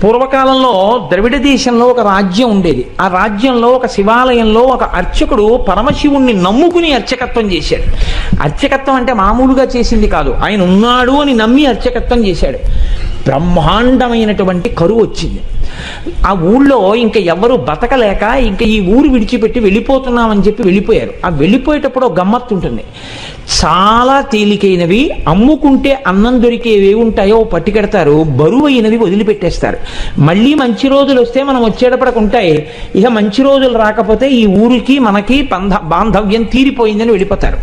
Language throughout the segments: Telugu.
పూర్వకాలంలో ద్రవిడ దేశంలో ఒక రాజ్యం ఉండేది. ఆ రాజ్యంలో ఒక శివాలయంలో ఒక అర్చకుడు పరమశివుణ్ణి నమ్ముకుని అర్చకత్వం చేశాడు. అర్చకత్వం అంటే మామూలుగా చేసింది కాదు, ఆయన ఉన్నాడు అని నమ్మి అర్చకత్వం చేశాడు. బ్రహ్మాండమైనటువంటి కరువు వచ్చింది. ఆ ఊళ్ళో ఇంకా ఎవరు బతకలేక ఇంకా ఈ ఊరు విడిచిపెట్టి వెళ్ళిపోతున్నామని చెప్పి వెళ్ళిపోయారు. ఆ వెళ్ళిపోయేటప్పుడు ఒక గమ్మత్తు ఉంటుంది. చాలా తేలికైనవి, అమ్ముకుంటే అన్నం దొరికేవి ఉంటాయో పట్టుకెడతారు, బరువు అయినవి వదిలిపెట్టేస్తారు. మళ్ళీ మంచి రోజులు వస్తే మనం వచ్చేటప్పటికి ఉంటాయి. ఇక మంచి రోజులు రాకపోతే ఈ ఊరికి మనకి బాంధవ్యం తీరిపోయిందని వెళ్ళిపోతారు.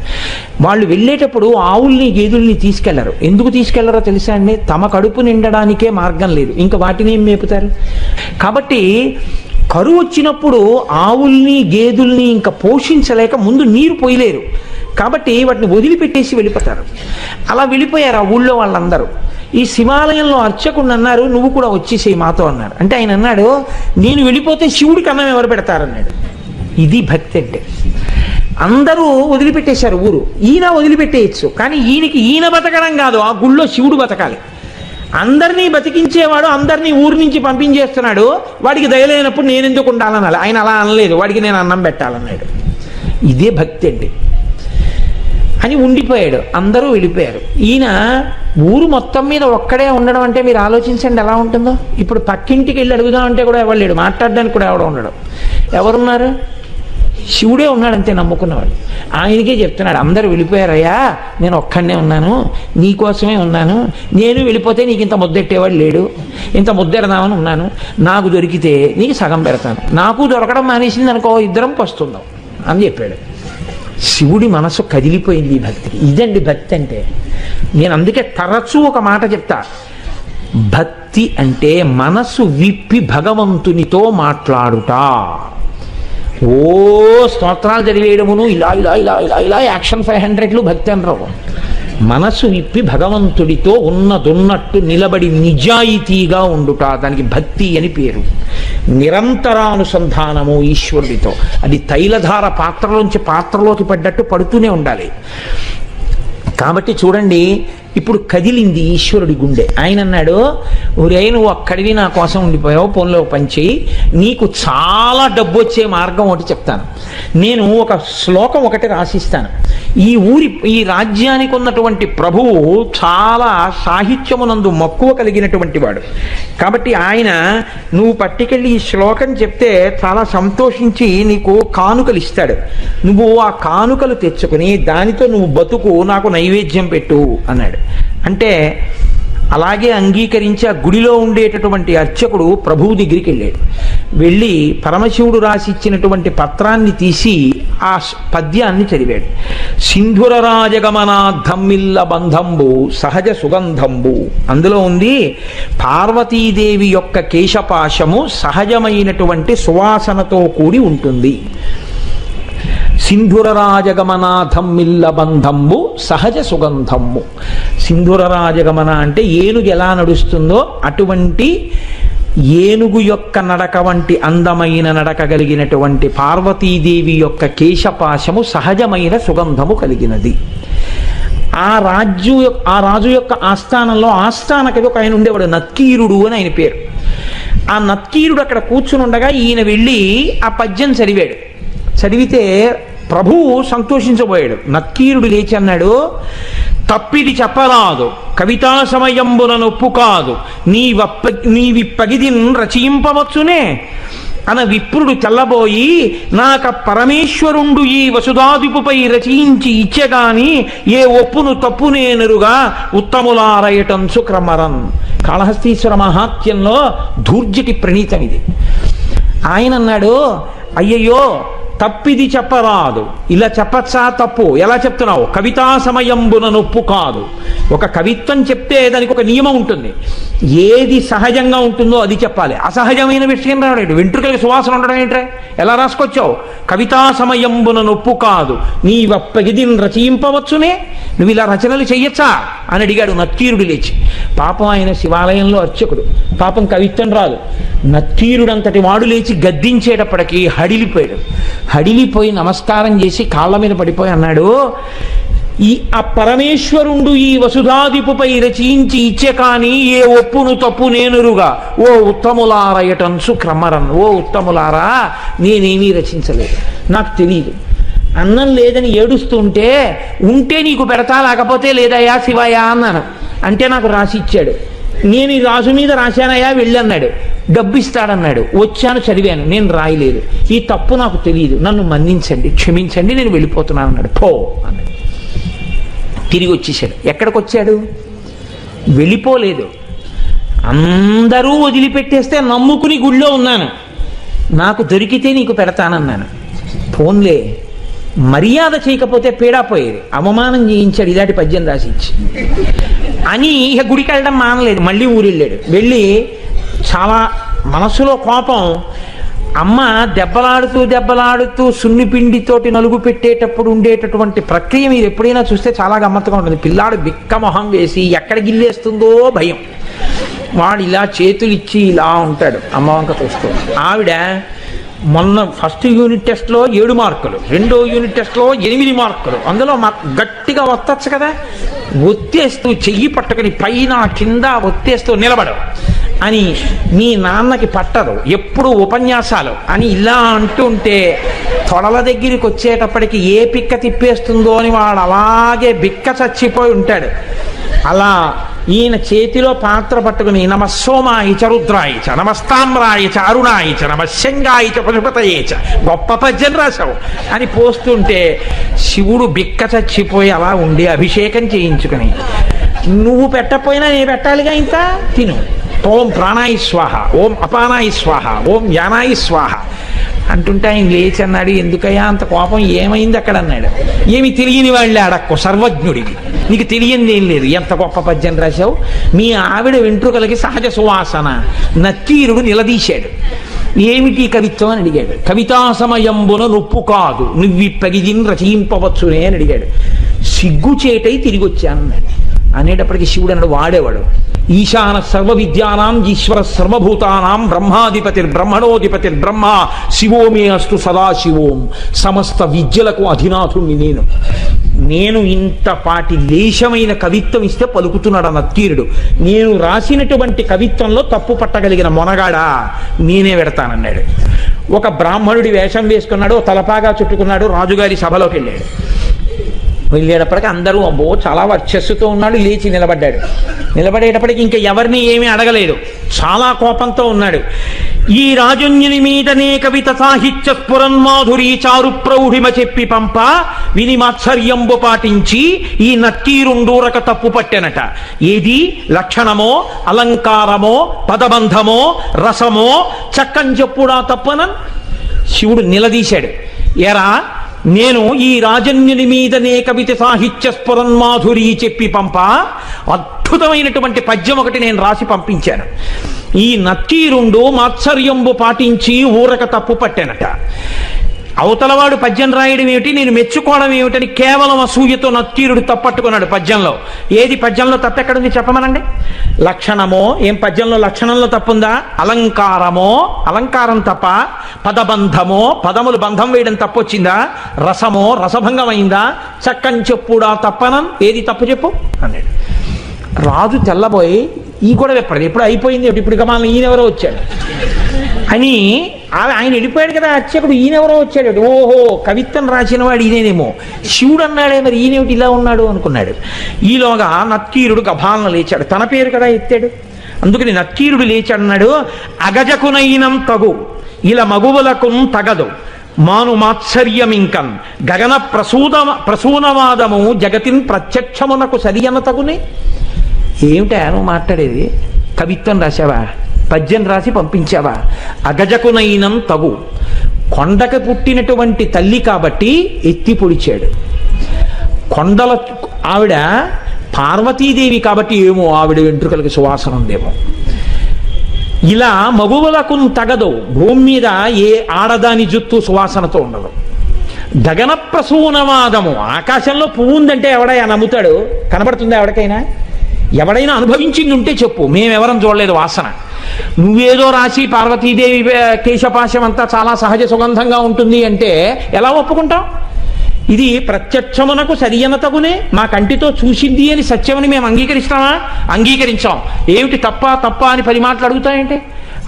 వాళ్ళు వెళ్ళేటప్పుడు ఆవుల్ని గేదెల్ని తీసుకెళ్లరు. ఎందుకు తీసుకెళ్లరో తెలుసా అండి? తమ కడుపు నిండడానికే మార్గం లేదు, ఇంకా వాటిని ఏం మేపుతారు. కాబట్టి కరువు వచ్చినప్పుడు ఆవుల్ని గేదెల్ని ఇంకా పోషించలేక ముందు నీరు పోయలేరు, కాబట్టి వాటిని వదిలిపెట్టేసి వెళ్ళిపోతారు. అలా వెళ్ళిపోయారు ఆ ఊళ్ళో వాళ్ళందరూ. ఈ శివాలయంలో అర్చకుడు అన్నారు, నువ్వు కూడా వచ్చేసేయి మాతో అన్నారు. అంటే ఆయన అన్నాడు, నేను వెళ్ళిపోతే శివుడికి అన్నం ఎవరు పెడతారన్నాడు. ఇది భక్తి అంటే. అందరూ వదిలిపెట్టేశారు ఊరు. ఈయన వదిలిపెట్టేయచ్చు, కానీ ఈయన బతకడం కాదు, ఆ గుళ్ళో శివుడు బతకాలి. అందరినీ బతికించేవాడు అందరినీ ఊరి నుంచి పంపించేస్తున్నాడు, వాడికి దయలేనప్పుడు నేను ఎందుకు ఉండాలనాలి. ఆయన అలా అనలేదు, వాడికి నేను అన్నం పెట్టాలన్నాడు. ఇదే భక్తి అండి అని ఉండిపోయాడు. అందరూ వెళ్ళిపోయారు. ఈయన ఊరు మొత్తం మీద ఒక్కడే ఉండడం అంటే మీరు ఆలోచించండి ఎలా ఉంటుందో. ఇప్పుడు పక్కింటికి వెళ్ళి అడుగుదామంటే కూడా ఎవరు లేడు, మాట్లాడడానికి కూడా ఎవడో ఉండడు. ఎవరున్నారు? శివుడే ఉన్నాడు అంతే, నమ్ముకున్నవాడు. ఆయనకే చెప్తున్నాడు, అందరూ వెళ్ళిపోయారయ్యా, నేను ఒక్కడనే ఉన్నాను, నీకోసమే ఉన్నాను. నేను వెళ్ళిపోతే నీకు ఇంత ముద్దెట్టేవాడు లేడు, ఇంత ముద్దెడదామని ఉన్నాను. నాకు దొరికితే నీకు సగం పెడతాను, నాకు దొరకడం మానేసింది అనుకో, ఇద్దరం పస్తుందాం అని చెప్పాడు. శివుడి మనసు కదిలిపోయింది ఈ భక్తికి. ఇదండి భక్తి అంటే. నేను అందుకే తరచూ ఒక మాట చెప్తా, భక్తి అంటే మనసు విప్పి భగవంతునితో మాట్లాడుట. ఓ స్తోత్రాలు చదివేయడమును ఇలా ఇలా ఇలా ఇలా ఇలా యాక్షన్ 500లు భక్తి అనరు. మనసు విప్పి భగవంతుడితో ఉన్నదున్నట్టు నిలబడి నిజాయితీగా ఉండుట, దానికి భక్తి అని పేరు. నిరంతరానుసంధానము ఈశ్వరుడితో. అది తైలధార పాత్రలోంచి పాత్రలోకి పడ్డట్టు పడుతూనే ఉండాలి. కాబట్టి చూడండి, ఇప్పుడు కదిలింది ఈశ్వరుడి గుండె. ఆయన అన్నాడు, ఒరే నువ్వు అక్కడివి నా కోసం ఉండిపోయావు, ఫోన్లో పనిచేయి, నీకు చాలా డబ్బు వచ్చే మార్గం ఒకటి చెప్తాను. నేను ఒక శ్లోకం ఒకటి రాసిస్తాను. ఈ రాజ్యానికి ఉన్నటువంటి ప్రభువు చాలా సాహిత్యమునందు మక్కువ కలిగినటువంటి వాడు. కాబట్టి ఆయన నువ్వు పట్టుకెళ్ళి ఈ శ్లోకం చెప్తే చాలా సంతోషించి నీకు కానుకలు ఇస్తాడు. నువ్వు ఆ కానుకలు తెచ్చుకుని దానితో నువ్వు బతుకు, నాకు నైవేద్యం పెట్టు అన్నాడు. అంటే అలాగే అంగీకరించి ఆ గుడిలో ఉండేటటువంటి అర్చకుడు ప్రభువు దగ్గరికి వెళ్ళాడు. వెళ్ళి పరమశివుడు రాసి ఇచ్చినటువంటి పత్రాన్ని తీసి ఆ పద్యాన్ని చదివాడు. సింధుర రాజగమనాద్ధమ్మిల్ల బంధంబు సహజ సుగంధంబు. అందులో ఉంది, పార్వతీదేవి యొక్క కేశపాశము సహజమైనటువంటి సువాసనతో కూడి ఉంటుంది. సింధుర రాజగమనాథమ్మిల్ల బంధంబు సహజ సుగంధమ్ము. సింధుర రాజగమన అంటే ఏనుగు ఎలా నడుస్తుందో అటువంటి ఏనుగు యొక్క నడక వంటి అందమైన నడక కలిగినటువంటి పార్వతీదేవి యొక్క కేశపాశము సహజమైన సుగంధము కలిగినది. ఆ రాజు యొక్క ఆస్థానంలో ఆస్థానకవి ఒక ఆయన ఉండేవాడు, నత్కీరుడు అని ఆయన పేరు. ఆ నత్కీరుడు అక్కడ కూర్చుని ఉండగా ఈయన వెళ్ళి ఆ పద్యం చదివాడు. చదివితే ప్రభువు సంతోషించబోయాడు. నత్కీరుడు లేచి అన్నాడు, తప్పిది చెప్పరాదు కవితా సమయంబున నొప్పు కాదు, నీవిప్పగిదిన్ రచయింపవచ్చునే అన విప్రుడు తెల్లబోయి, నాక పరమేశ్వరుండు ఈ వసుధాదిపుపై రచయించి ఇచ్చగాని ఏ ఒప్పును తప్పునేనరుగా ఉత్తములారయటం సుక్రమరన్. కాళహస్తీశ్వర మహాత్యంలో ధూర్జటి ప్రణీతం ఇది. ఆయన అన్నాడు, అయ్యయ్యో తప్పిది చెప్పరాదు. ఇలా చెప్పచ్చా? తప్పు. ఎలా చెప్తున్నావు? కవితా సమయంబున నొప్పు కాదు. ఒక కవిత్వం చెప్తే దానికి ఒక నియమం ఉంటుంది. ఏది సహజంగా ఉంటుందో అది చెప్పాలి. అసహజమైన విషయం రావడం, వెంట్రుకలకి సువాసన ఉండడం ఏంట్రా? ఎలా రాసుకొచ్చావు? కవితా సమయంబున నొప్పు కాదు, నీవప్పగిదిని రచయింపవచ్చునే, నువ్వు ఇలా రచనలు చెయ్యొచ్చా అని అడిగాడు నత్తీరుడు లేచి. పాపం ఆయన శివాలయంలో అర్చకుడు, పాపం కవిత్వం రాదు. నత్తీరుడంతటి వాడు లేచి గద్దించేటప్పటికీ హడిలిపోయాడు. హడిలిపోయి నమస్కారం చేసి కాళ్ళ మీద పడిపోయి అన్నాడు, ఆ పరమేశ్వరుండు ఈ వసుధాదిపుపై రచించి ఇచ్చే కాని ఏ ఒప్పును తప్పు నేనురుగా ఓ ఉత్తములారయటన్సు క్రమరన్. ఓ ఉత్తములారా, నేనేమీ రచించలేదు, నాకు తెలియదు. అన్నం లేదని ఏడుస్తుంటే ఉంటే నీకు పెడతా, లేకపోతే లేదయ్యా శివయ్యా అన్నాను. అంటే నాకు రాసి ఇచ్చాడు. నేను ఈ రాజు మీద రాశానయ్యా వెళ్ళన్నాడు. డబ్బు ఇస్తాడన్నాడు. వచ్చాను, చదివాను, నేను రాయలేదు. ఈ తప్పు నాకు తెలియదు, నన్ను మన్నించండి, క్షమించండి, నేను వెళ్ళిపోతున్నాను అన్నాడు. పో అన్నాడు. తిరిగి వచ్చేసాడు. ఎక్కడికి వచ్చాడు? వెళ్ళిపోలేదు. అందరూ వదిలిపెట్టేస్తే నమ్ముకుని గుళ్ళో ఉన్నాను, నాకు దొరికితే నీకు పెడతానన్నాను. ఫోన్లే, మర్యాద చేయకపోతే పీడాపోయేది, అవమానం చేయించాడు ఇలాంటి పద్యం రాసిచ్చి అని. ఇక గుడికి వెళ్ళడం మానలేదు, మళ్ళీ ఊరెళ్ళాడు. వెళ్ళి చాలా మనసులో కోపం. అమ్మ దెబ్బలాడుతూ సున్నిపిండితోటి నలుగు పెట్టేటప్పుడు ఉండేటటువంటి ప్రక్రియ మీరు ఎప్పుడైనా చూస్తే చాలా గమ్మత్తుగా ఉంటుంది. పిల్లాడు బిక్క మొహం వేసి ఎక్కడ గిల్లేస్తుందో భయం. వాడు ఇలా చేతులు ఇచ్చి ఇలా ఉంటాడు, అమ్మ వంక చూస్తూ. ఆవిడ మొన్న ఫస్ట్ యూనిట్ టెస్ట్లో 7 మార్కులు, రెండో యూనిట్ టెస్ట్లో 8 మార్కులు. అందులో గట్టిగా ఒత్తచ్చు కదా, ఒత్తేస్తూ చెయ్యి పట్టుకుని పైన కింద ఒత్తేస్తూ నిలబడు అని. మీ నాన్నకి పట్టదు, ఎప్పుడు ఉపన్యాసాలు అని ఇలా అంటుంటే తొడల దగ్గరికి వచ్చేటప్పటికి ఏ పిక్క తిప్పేస్తుందో అని వాడు అలాగే బిక్క చచ్చిపోయి ఉంటాడు. అలా ఈయన చేతిలో పాత్ర పట్టుకుని నమస్సోమాయిచ రుద్రాయిచ నమస్తామ్రాయిచ అరుణాయిచ నమశంగాయిచ పశుపతయేచ, గొప్ప పద్యం రాశావు అని పోస్తుంటే శివుడు బిక్క చచ్చిపోయి అలా ఉండి అభిషేకం చేయించుకుని, నువ్వు పెట్టకపోయినా నేను పెట్టాలిగా, ఇంత తిను. ఓం ప్రాణాయి స్వాహ, ఓం అపానాయి స్వాహ, ఓం యానాయి స్వాహ అంటుంటే ఆయన లేచి అన్నాడు, ఎందుకయ్యా అంత కోపం, ఏమైంది అక్కడ అన్నాడు. ఏమి తెలియని వాళ్ళే అడక్కు, సర్వజ్ఞుడివి, నీకు తెలియంది ఏం లేదు, ఎంత గొప్ప పద్యం రాశావు. మీ ఆవిడ వెంట్రుకలకి సహజ సువాసన. నత్తీరుడు నిలదీశాడు. ఏమిటి కవిత్వం అని అడిగాడు. కవితా సమయంబున నొప్పు కాదు, నువ్విప్పగిదిని రచయింపవచ్చునే అని అడిగాడు. సిగ్గుచేటై తిరిగి వచ్చానన్నాడు. అనేటప్పటికీ శివుడు అన్నాడు, వాడేవాడు ఈశాన సర్వ విద్యానాం ఈశ్వర సర్వభూతానాం బ్రహ్మాధిపతిర్బ్రహ్మ శివోమే అస్తు సదాశివోం. సమస్త విద్యలకు అధినాథుణ్ణి నేను ఇంతపాటి లేశమైన కవిత్వం ఇస్తే పలుకుతున్నాడు నత్తీరుడు. నేను రాసినటువంటి కవిత్వంలో తప్పు పట్టగలిగిన మొనగాడా నేనే పెడతానన్నాడు. ఒక బ్రాహ్మణుడి వేషం వేసుకున్నాడు, తలపాగా చుట్టుకున్నాడు, రాజుగారి సభలోకి వెళ్ళాడు. వెళ్ళేటప్పటికి అందరూ అబ్బో చాలా వర్చస్సుతో ఉన్నాడు. లేచి నిలబడ్డాడు. నిలబడేటప్పటికి ఇంకా ఎవరిని ఏమీ అడగలేదు, చాలా కోపంతో ఉన్నాడు. ఈ రాజున్యుని మీదనే కవిత సాహిత్య స్ఫురన్మాధురి చారు ప్రౌఢిమ చెప్పి పంప విని మాత్సర్యంబు పాటించి ఈ నత్తీరుండూరక తప్పు పట్టెనట. ఏది లక్షణమో అలంకారమో పదబంధమో రసమో చక్కని చెప్పుడా తప్పనన్. శివుడు నిలదీశాడు, ఎరా నేను ఈ రాజన్యుని మీదనే కవిత సాహిత్య స్ఫురన్మాధురి చెప్పి పంప అద్భుతమైనటువంటి పద్యం ఒకటి నేను రాసి పంపించాను. ఈ నత్తీరుండు మాత్సర్యంబు పాటించి ఊరక తప్పు పట్టానట. అవతలవాడు పద్యం రాయడం ఏమిటి, నేను మెచ్చుకోవడం ఏమిటని కేవలం అసూయతో నత్తీరుడు తప్పట్టుకున్నాడు పద్యంలో. ఏది పద్యంలో తప్పెక్కడుంది చెప్పమనండి. లక్షణమో, ఏం పద్యంలో లక్షణంలో తప్పుందా? అలంకారమో, అలంకారం తప్ప. పదబంధమో, పదములు బంధం వేయడం తప్పొచ్చిందా? రసమో, రసభంగం అయిందా? చక్కని చెప్పుడా తప్పనం, ఏది తప్పు చెప్పు అన్నాడు. రాజు తెల్లబోయి ఈ కూడా ఎప్పటిది ఎప్పుడు అయిపోయింది, ఇప్పుడు ఇక మన ఈయనెవరో వచ్చాడు అని. ఆయన వెళ్ళిపోయాడు కదా అర్చకుడు, ఈయనెవరో వచ్చాడు. ఓహో కవిత్వం రాసిన వాడు ఈయనేమో. శివుడు అన్నాడే, మరి ఈయనేమిటి ఇలా ఉన్నాడు అనుకున్నాడు. ఈలోగా నత్తీరుడు గభాలను లేచాడు, తన పేరు కదా ఎత్తాడు. అందుకని నత్తీరుడు లేచాడన్నాడు, అగజకునైనం తగు ఇలా మగువులకు తగదు మాను మాత్సర్యమింకన్ గగన ప్రసూనవాదము జగతిన్ ప్రత్యక్షమునకు సరియన తగునే. ఏమిటా నువ్వు మాట్లాడేది? కవిత్వం రాశావా? పద్యం రాసి పంపించావా? అగజకునైనం తగు. కొండకు పుట్టినటువంటి తల్లి కాబట్టి ఎత్తి పొడిచాడు. కొండల ఆవిడ పార్వతీదేవి కాబట్టి ఏమో ఆవిడ వెంట్రుకలకి సువాసన ఉందేమో. ఇలా మగువులకు తగదు, భూమి మీద ఏ ఆడదాని జుత్తు సువాసనతో ఉండదు. గగన ప్రసూనవాదము, ఆకాశంలో పువ్వు ఉందంటే ఎవడైనా నమ్ముతాడు? కనబడుతుందా ఎవరికైనా? ఎవడైనా అనుభవించింది ఉంటే చెప్పు, మేమెవరం చూడలేదు వాసన. నువ్వేదో రాసి పార్వతీదేవి కేశపాశం అంతా చాలా సహజ సుగంధంగా ఉంటుంది అంటే ఎలా ఒప్పుకుంటాం? ఇది ప్రత్యక్షమునకు సరియన తగునే, మా కంటితో చూసింది అని సత్యమని మేము అంగీకరిస్తామా? అంగీకరించాం. ఏమిటి తప్ప అని 10 మాటలు అడుగుతాయంటే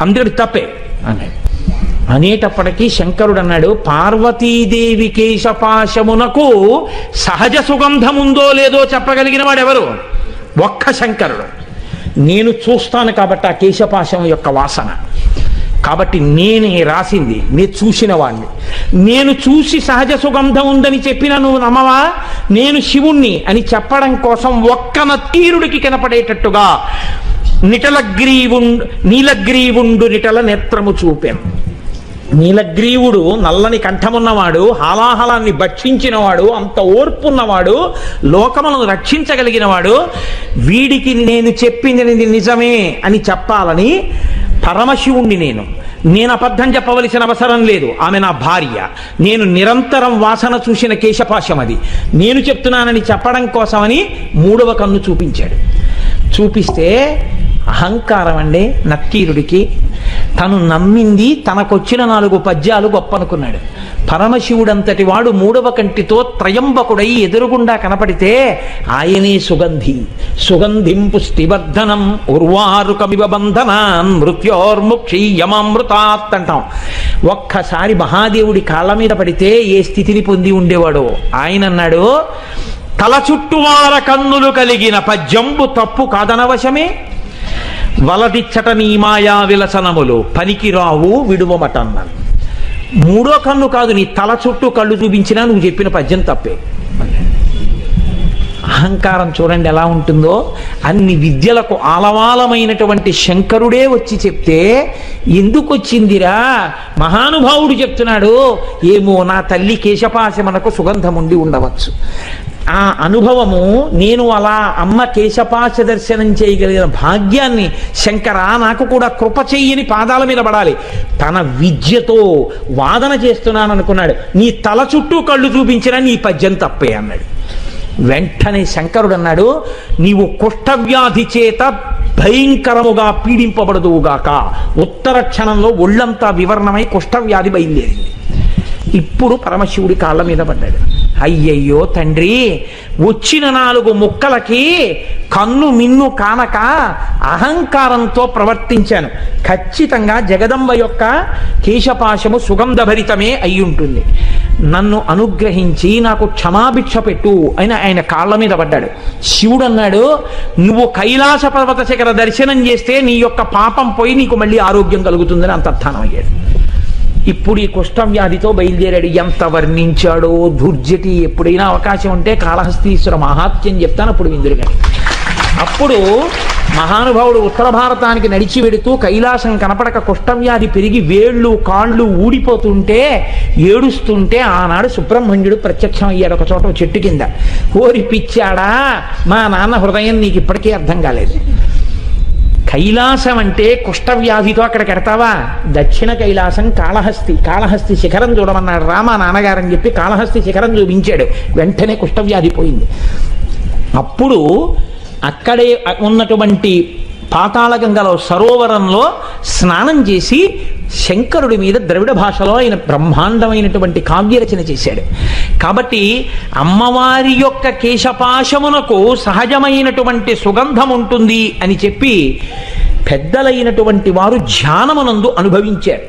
అందరి తప్పే అన్నాడు. అనేటప్పటికీ శంకరుడు అన్నాడు, పార్వతీదేవి కేశపాశమునకు సహజ సుగంధముందో లేదో చెప్పగలిగిన వాడెవరు? ఒక్క శంకరుడు. నేను చూస్తాను కాబట్టి ఆ కేశపాశం యొక్క వాసన, కాబట్టి నేనే రాసింది, నేను చూసిన వాడిని. నేను చూసి సహజ సుగంధం ఉందని చెప్పినా నువ్వు నమ్మవా? నేను శివుణ్ణి అని చెప్పడం కోసం ఒక్క నత్తీరుడికి కనపడేటట్టుగా నీలగ్రీవుండు నిటల నేత్రము చూపాను. నీలగ్రీవుడు నల్లని కంఠమున్నవాడు, హాలాహలాన్ని భక్షించినవాడు, అంత ఓర్పున్నవాడు, లోకములను రక్షించగలిగినవాడు. వీడికి నేను చెప్పింది నిజమే అని చెప్పాలని పరమశివుణ్ణి నేను అబద్ధం చెప్పవలసిన అవసరం లేదు. ఆమె నా భార్య. నేను నిరంతరం వాసన చూసిన కేశపాశం అది. నేను చెప్తున్నానని చెప్పడం కోసమని 3వ కన్ను చూపించాడు. చూపిస్తే అహంకారం అండి నక్కీరుడికి. తను నమ్మింది, తనకొచ్చిన 4 పద్యాలు గొప్ప అనుకున్నాడు. పరమశివుడంతటి వాడు 3వ కంటితో త్రయంబకుడై ఎదురుగుండా కనపడితే ఆయనే సుగంధిం పుష్టివర్ధనం ఉర్వారుకమివ బంధనాన్ మృత్యోర్ముక్షీయమామృతాత్ అంటాం. ఒక్కసారి మహాదేవుడి కాళ్ళ మీద పడితే ఏ స్థితిని పొంది ఉండేవాడో ఆయన అన్నాడు, తల చుట్టువార కన్నులు కలిగిన పద్యంబు తప్పు కాదనవశమే, వలదిచ్చట నీ మాయా విలసనములు పనికిరావు విడువమటన్నాను. 3వ కన్ను కాదు, నీ తల చుట్టూ కళ్ళు చూపించినా నువ్వు చెప్పిన పద్యం తప్పే. అహంకారం చూడండి ఎలా ఉంటుందో. అన్ని విద్యలకు ఆలవాలమైనటువంటి శంకరుడే వచ్చి చెప్తే ఎందుకు వచ్చిందిరా? మహానుభావుడు చెప్తున్నాడు, ఏమో నా తల్లి కేశపాశమునకు సుగంధం ఉండి ఉండవచ్చు. ఆ అనుభవము, నేను అలా అమ్మ కేశపాశ దర్శనం చేయగలిగిన భాగ్యాన్ని శంకర నాకు కూడా కృప చెయ్యని పాదాల మీద పడాలి. తన విద్యతో వాదన చేస్తున్నాను అనుకున్నాడు. నీ తల చుట్టూ కళ్ళు చూపించినా నీ పద్యం తప్పే అన్నాడు. వెంటనే శంకరుడు అన్నాడు, నీవు కుష్ఠవ్యాధి చేత భయంకరముగా పీడింపబడదువుగాక. ఉత్తర క్షణంలో ఒళ్ళంతా వివరణమై కుష్ఠవ్యాధి బయలుదేరింది. ఇప్పుడు పరమశివుడి కాళ్ళ మీద పడ్డాడు. అయ్యయ్యో తండ్రి, వచ్చిన 4 ముక్కలకి కన్ను మిన్ను కానక అహంకారంతో ప్రవర్తించాను. ఖచ్చితంగా జగదంబ యొక్క కేశపాశము సుగంధభరితమే అయి ఉంటుంది. నన్ను అనుగ్రహించి నాకు క్షమాభిక్ష పెట్టు అని ఆయన కాళ్ళ మీద పడ్డాడు. శివుడు అన్నాడు, నువ్వు కైలాస పర్వత శిఖర దర్శనం చేస్తే నీ యొక్క పాపం పోయి నీకు మళ్ళీ ఆరోగ్యం కలుగుతుందని అంతర్థానం అయ్యాడు. ఇప్పుడు ఈ కుష్ఠవ్యాధితో బయలుదేరాడు. ఎంత వర్ణించాడో దుర్జటి. ఎప్పుడైనా అవకాశం ఉంటే కాళహస్తీశ్వర మహాత్మ్యం చెప్తాను, అప్పుడు విందురు గాని. అప్పుడు మహానుభావుడు ఉత్తర భారతానికి నడిచి వెడుతూ కైలాసం కనపడక కుష్ఠవ్యాధి పెరిగి వేళ్ళు కాళ్ళు ఊడిపోతుంటే ఏడుస్తుంటే ఆనాడు సుబ్రహ్మణ్యుడు ప్రత్యక్షం అయ్యాడు ఒక చోట చెట్టు కింద. ఓరి పిచ్చాడా, మా నాన్న హృదయం నీకు ఇప్పటికీ అర్థం కాలేదు. కైలాసం అంటే కుష్ఠవ్యాధితో అక్కడికి ఎడతావా? దక్షిణ కైలాసం కాళహస్తి శిఖరం చూడమన్నాడు రామ నాన్నగారని చెప్పి కాళహస్తి శిఖరం చూపించాడు. వెంటనే కుష్ఠవ్యాధి పోయింది. అప్పుడు అక్కడే ఉన్నటువంటి పాతాళగంగలో సరోవరంలో స్నానం చేసి శంకరుడి మీద ద్రవిడ భాషలో ఆయన బ్రహ్మాండమైనటువంటి కావ్యరచన చేశాడు. కాబట్టి అమ్మవారి యొక్క కేశపాశమునకు సహజమైనటువంటి సుగంధం ఉంటుంది అని చెప్పి పెద్దలైనటువంటి వారు ధ్యానమునందు అనుభవించారు.